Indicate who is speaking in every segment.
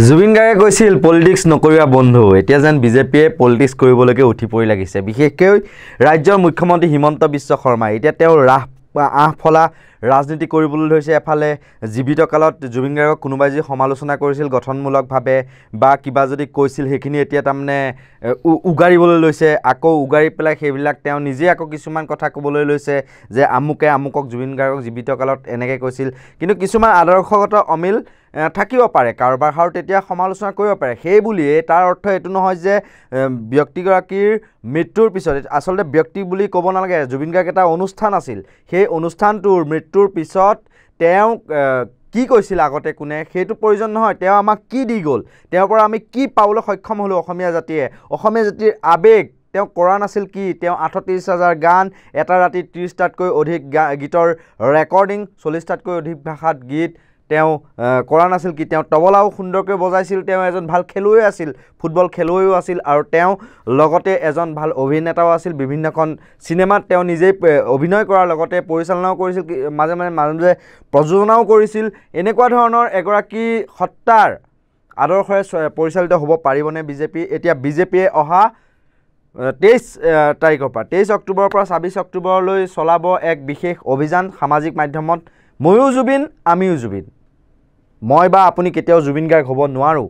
Speaker 1: জুবিন গাৰ্গে কৈছিল পলিটিক্স নকৰিবা বন্ধু এতিয়া যেন বিজেপিয়ে পলিটিক্স কৰিবলৈকে উঠি পৰি লাগিছে বিশেষকৈ ৰাজ্যৰ মুখ্যমন্ত্ৰী হিমন্ত বিশ্ব শৰ্মা এতিয়া তেওঁ আহফলা ৰাজনীতি কৰিবলৈ ধৰিছে এফালে জীৱিত কালত জুবিন গাৰ্গক কোনোবাই যি সমালোচনা কৰিছিল গঠনমূলকভাৱে বা কিবা যদি কৈছিল সেইখিনি এতিয়া তাৰমানে উগাৰিবলৈ লৈছে আকৌ উগাৰি পেলাই সেইবিলাক তেওঁ নিজে আকৌ কিছুমান কথা ক'বলৈ লৈছে যে আমুকক জুবিন গাৰ্গক জীৱিত কালত এনেকৈ কৈছিল কিন্তু কিছুমান আদৰ্শগত অমিল থাকিব পাৰে কাৰোবাৰ হাৰত তেতিয়া সমালোচনা কৰিব পাৰে সেই বুলিয়ে তাৰ অৰ্থ এইটো নহয় যে ব্যক্তিগৰাকীৰ মৃত্যুৰ পিছত আসলে ব্যক্তি বুলি ক'ব নালাগে জুবিন গাৰ্গ এটা অনুষ্ঠান আছিল সেই অনুষ্ঠানটোৰ মৃত্যুৰ পিছত তেওঁ কি কৈছিল আগতে কোনে সেইটো প্ৰয়োজন নহয় তেওঁ আমাক কি দি গ'ল তেওঁৰ পৰা আমি কি পাবলৈ সক্ষম হ'লো অসমীয়া জাতিৰ আবেগ তেওঁ কৰা নাছিল কি তেওঁ ৩৮,০০০ গান এটা ৰাতি ৩০টাতকৈ অধিক গীতৰ ৰেকৰ্ডিং ৪০টাতকৈ অধিক ভাষাত গীত তেওঁ কৰা নাছিল কি তেওঁ তবলাও সুন্দৰকৈ বজাইছিল তেওঁ এজন ভাল খেলুৱৈ আছিল ফুটবল খেলুৱৈও আছিল আৰু তেওঁ লগতে এজন ভাল অভিনেতাও আছিল বিভিন্নখন সিনেমাত তেওঁ নিজেই অভিনয় কৰাৰ লগতে পৰিচালনাও কৰিছিল মাজে মাজে প্ৰযোজনাও কৰিছিল এনেকুৱা ধৰণৰ এগৰাকী সত্তাৰ আদৰ্শৰে পৰিচালিত হ'ব পাৰিবনে বিজেপি এতিয়া বিজেপিয়ে অহা ২৩ অক্টোবৰৰ পৰা ২৬ অক্টোবৰলৈ চলাব এক বিশেষ অভিযান সামাজিক মাধ্যমত ময়ো জুবিন আমিও জুবিন মই বা আপুনি কেতিয়াও জুবিন গাৰ্গ হ'ব নোৱাৰোঁ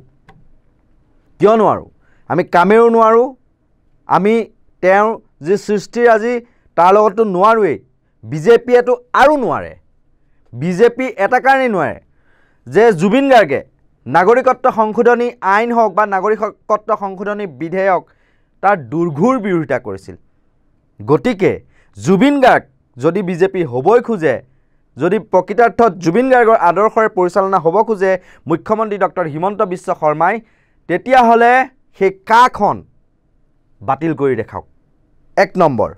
Speaker 1: কিয় নোৱাৰোঁ আমি কামেও নোৱাৰোঁ আমি তেওঁৰ যি সৃষ্টিৰ আজি তাৰ লগতো নোৱাৰোৱেই বিজেপিয়েতো আৰু নোৱাৰে বিজেপি এটা কাৰণেই নোৱাৰে যে জুবিন গাৰ্গে নাগৰিকত্ব সংশোধনী আইন হওক বা নাগৰিকত্ব সংশোধনী বিধেয়ক তাৰ দুৰ্ঘূৰ বিৰোধিতা কৰিছিল গতিকে জুবিন গাৰ্গ যদি বিজেপি হ'বই খোজে যদি প্ৰকৃতাৰ্থত জুবিন গাৰ্গৰ আদৰ্শৰে পৰিচালনা হ'ব খোজে মুখ্যমন্ত্ৰী ডক্টৰ হিমন্ত বিশ্ব শৰ্মাই তেতিয়াহ'লে সেই কাখন বাতিল কৰি দেখাওক এক নম্বৰ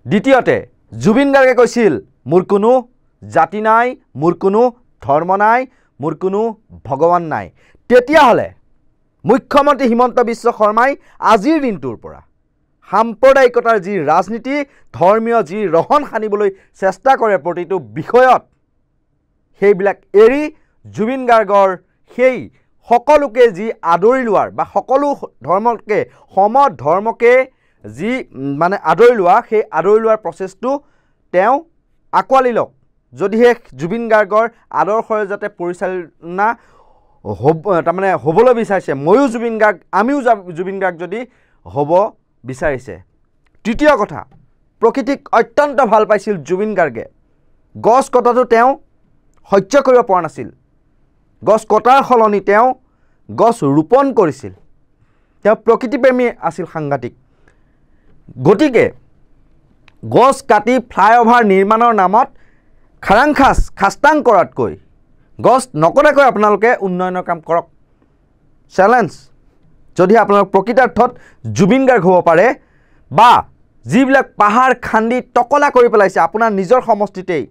Speaker 1: দ্বিতীয়তে জুবিন গাৰ্গে কৈছিল মোৰ কোনো জাতি নাই মোৰ কোনো ধৰ্ম নাই মোৰ কোনো ভগৱান নাই তেতিয়াহ'লে মুখ্যমন্ত্ৰী হিমন্ত বিশ্ব শৰ্মাই আজিৰ দিনটোৰ পৰা সাম্প্ৰদায়িকতাৰ যি ৰাজনীতি ধৰ্মীয় যি ৰহণ সানিবলৈ চেষ্টা কৰে প্ৰতিটো বিষয়ত সেইবিলাক এৰি জুবিন গাৰ্গৰ সেই সকলোকে যি আদৰি লোৱাৰ বা সকলো ধৰ্মকে সমধৰ্মকে যি মানে আদৰি লোৱা সেই আদৰি লোৱাৰ প্ৰচেছটো তেওঁ আকোৱালি লওক যদিহে জুবিন গাৰ্গৰ আদৰ্শৰে যাতে পৰিচালনা তাৰমানে হ'বলৈ বিচাৰিছে ময়ো জুবিন গাৰ্গ আমিও জুবিন গাৰ্গ যদি হ'ব বিচাৰিছে তৃতীয় কথা প্ৰকৃতিক অত্যন্ত ভাল পাইছিল জুবিন গাৰ্গে গছ কটাটো তেওঁ সহ্য কৰিব পৰা নাছিল গছ কটাৰ সলনি তেওঁ গছ ৰোপণ কৰিছিল তেওঁ প্ৰকৃতিপ্ৰেমী আছিল সাংঘাতিক গতিকে গছ কাটি ফ্লাইঅভাৰ নিৰ্মাণৰ নামত খাস্তাং কৰাতকৈ গছ নকটাকৈ আপোনালোকে উন্নয়নৰ কাম কৰক চেলেঞ্জ যদি আপোনালোক প্ৰকৃতাৰ্থত জুবিন গাৰ্গ হ'ব পাৰে বা যিবিলাক পাহাৰ খান্দি টকলা কৰি পেলাইছে আপোনাৰ নিজৰ সমষ্টিতেই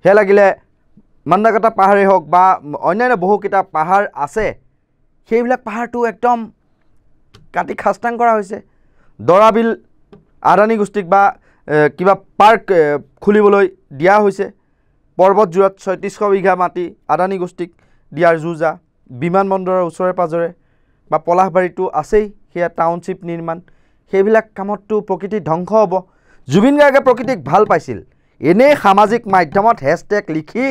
Speaker 1: হে লাগিলে মন্দাকটা পাহাৰেই হওক বা অন্যান্য বহুকেইটা পাহাৰ আছে সেইবিলাক পাহাৰটো একদম কাটি খাস্তাং কৰা হৈছে দৰাবিল আদানী গোষ্ঠীক বা কিবা পাৰ্ক খুলিবলৈ দিয়া হৈছে পৰ্বতজোৰাত ৩৬০০ বিঘা মাটি আদানী গোষ্ঠীক দিয়াৰ যুঁজা বিমানবন্দৰৰ ওচৰে পাজৰে বা পলাশবাৰীটো আছেই সেয়া টাউনশ্বিপ নিৰ্মাণ সেইবিলাক কামতটো প্ৰকৃতি ধ্বংস হ'ব জুবিন গাৰ্গে প্ৰকৃতিক ভাল পাইছিল এনেই সামাজিক মাধ্যমত হেছটেগ লিখি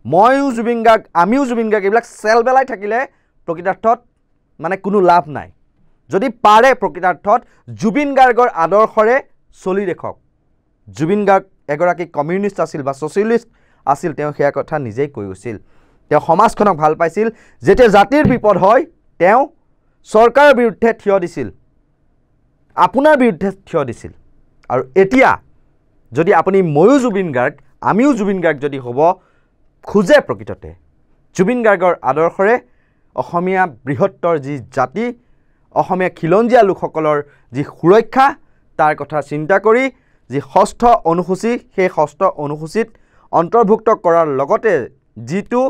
Speaker 1: ময়ো জুবিন গাৰ্গ আমিও জুবিন গাৰ্গ এইবিলাক চেল বেলাই থাকিলে প্ৰকৃতাৰ্থত মানে কোনো লাভ নাই যদি পাৰে প্ৰকৃতাৰ্থত জুবিন গাৰ্গৰ আদৰ্শৰে চলি দেখক জুবিন গাৰ্গ এগৰাকী কমিউনিষ্ট আছিল বা ছ'চিয়েলিষ্ট আছিল তেওঁ সেয়া কথা নিজেই কৈ গৈছিল তেওঁ সমাজখনক ভাল পাইছিল যেতিয়া জাতিৰ বিপদ হয় তেওঁ চৰকাৰৰ বিৰুদ্ধে থিয় দিছিল আপোনাৰ বিৰুদ্ধে থিয় দিছিল আৰু এতিয়া যদি আপুনি ময়ো জুবিন গাৰ্গ আমিও জুবিন গাৰ্গ যদি হ'ব খোজে প্ৰকৃততে জুবিন গাৰ্গৰ আদৰ্শৰে অসমীয়া বৃহত্তৰ যি জাতি অসমীয়া খিলঞ্জীয়া লোকসকলৰ যি সুৰক্ষা তাৰ কথা চিন্তা কৰি যি ষষ্ঠ অনুসূচী সেই ষষ্ঠ অনুসূচীত অন্তৰ্ভুক্ত কৰাৰ লগতে যিটো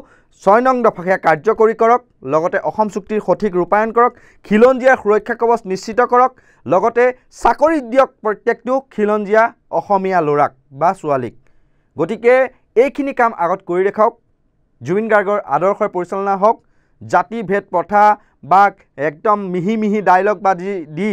Speaker 1: ৬ নং দফাকে কাৰ্যকৰী কৰক লগতে অসম চুক্তিৰ সঠিক ৰূপায়ণ কৰক খিলঞ্জীয়াৰ সুৰক্ষা কৱচ নিশ্চিত কৰক লগতে চাকৰি দিয়ক প্ৰত্যেকটো খিলঞ্জীয়া অসমীয়া ল'ৰাক বা ছোৱালীক গতিকে এইখিনি কাম আগত কৰি দেখাওক জুবিন গাৰ্গৰ আদৰ্শৰ পৰিচালনা হওক জাতিভেদ প্ৰথা বা একদম মিহি মিহি ডায়লগ বা দি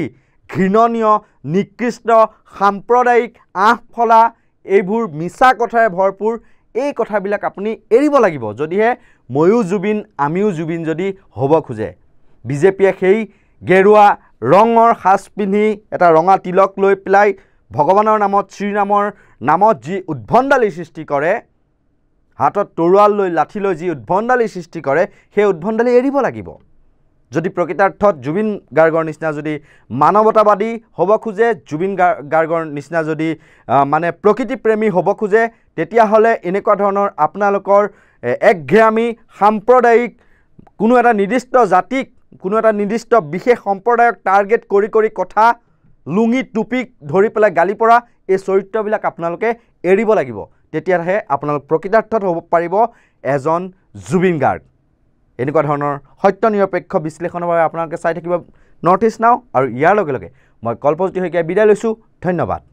Speaker 1: ঘৃণনীয় নিকৃষ্ট সাম্প্ৰদায়িক আঁহফলা এইবোৰ মিছা কথাৰে ভৰপূৰ এই কথাবিলাক আপুনি এৰিব লাগিব যদিহে ময়ো জুবিন আমিও জুবিন যদি হ'ব খোজে বিজেপিয়ে সেই গেৰুৱা ৰঙৰ সাজ পিন্ধি এটা ৰঙা তিলক লৈ পেলাই ভগৱানৰ নামত শ্ৰীৰামৰ নামত যি উদ্ভণ্ডালি সৃষ্টি কৰে হাতত তৰোৱাল লৈ লাঠি লৈ যি উদ্ভণ্ডালি সৃষ্টি কৰে সেই উদ্ভণ্ডালি এৰিব লাগিব যদি প্ৰকৃতাৰ্থত জুবিন গাৰ্গৰ নিচিনা যদি মানৱতাবাদী হ'ব খোজে জুবিন গাৰ্গৰ নিচিনা যদি মানে প্ৰকৃতিপ্ৰেমী হ'ব খোজে তেতিয়াহ'লে এনেকুৱা ধৰণৰ আপোনালোকৰ একঘেয়ামী সাম্প্ৰদায়িক কোনো এটা নিৰ্দিষ্ট জাতিক কোনো এটা নিৰ্দিষ্ট বিশেষ সম্প্ৰদায়ক টাৰ্গেট কৰি কথা লুঙি টুপিক ধৰি পেলাই গালি পৰা এই চৰিত্ৰবিলাক আপোনালোকে এৰিব লাগিব তেতিয়াহে আপোনালোক প্ৰকৃতাৰ্থত হ'ব পাৰিব এজন জুবিন গাৰ্গ এনেকুৱা ধৰণৰ সত্য নিৰপেক্ষ বিশ্লেষণৰ বাবে আপোনালোকে চাই থাকিব নৰ্থ ইষ্ট নাও আৰু ইয়াৰ লগে লগে মই কল্পজ্যোতি শইকীয়াই বিদায় লৈছোঁ ধন্যবাদ